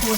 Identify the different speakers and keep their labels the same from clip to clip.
Speaker 1: Hey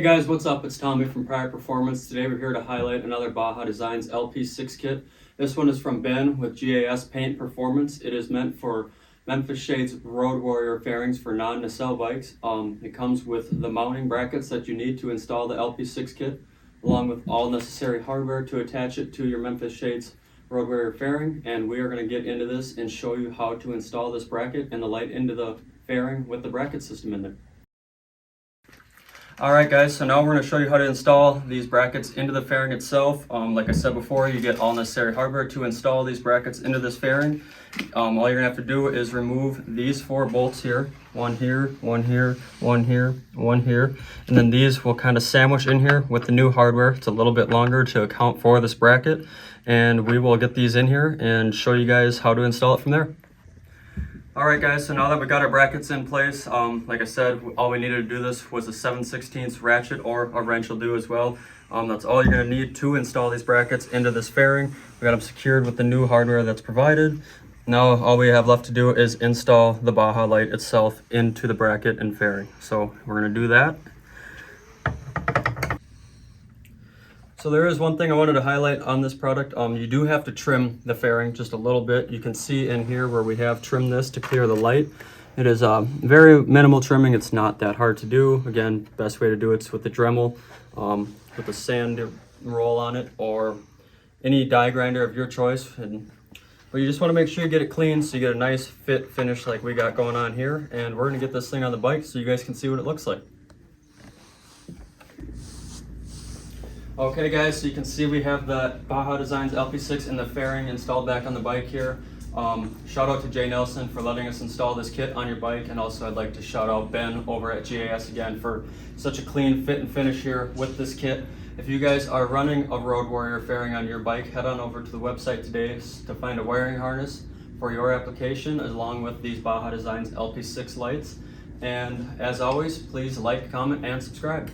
Speaker 1: guys, what's up? It's Tommy from Prior Performance. Today we're here to highlight another Baja Designs LP6 kit. This one is from Ben with GAS Paint Performance. It is meant for Memphis Shades Road Warrior fairings for non-nacelle bikes. It comes with the mounting brackets that you need to install the LP6 kit, along with all necessary hardware to attach it to your Memphis Shades Road Warrior fairing. And we are going to get into this and show you how to install this bracket and the light into the fairing with the bracket system in there. Alright guys, so now we're going to show you how to install these brackets into the fairing itself. Like I said before, you get all necessary hardware to install these brackets into this fairing. All you're going to have to do is remove these 4 bolts here. One here, one here, one here, one here. And then these will kind of sandwich in here with the new hardware. It's a little bit longer to account for this bracket. And we will get these in here and show you guys how to install it from there. Alright guys, so now that we got our brackets in place, like I said, all we needed to do this was a 7/16 ratchet, or a wrench will do as well. That's all you're going to need to install these brackets into this fairing. We got them secured with the new hardware that's provided. Now all we have left to do is install the Baja light itself into the bracket and fairing. So we're going to do that. So there is one thing I wanted to highlight on this product. You do have to trim the fairing just a little bit. You can see in here where we have trimmed this to clear the light. It is very minimal trimming. It's not that hard to do. Again, best way to do it's with the Dremel, with a sand roll on it, or any die grinder of your choice. But you just want to make sure you get it clean so you get a nice fit finish like we got going on here. And we're going to get this thing on the bike so you guys can see what it looks like. Okay guys, so you can see we have the Baja Designs LP6 and the fairing installed back on the bike here. Shout out to Jay Nelson for letting us install this kit on your bike, and also I'd like to shout out Ben over at GAS again for such a clean fit and finish here with this kit. If you guys are running a Road Warrior fairing on your bike, head on over to the website today to find a wiring harness for your application, along with these Baja Designs LP6 lights. And as always, please like, comment, and subscribe.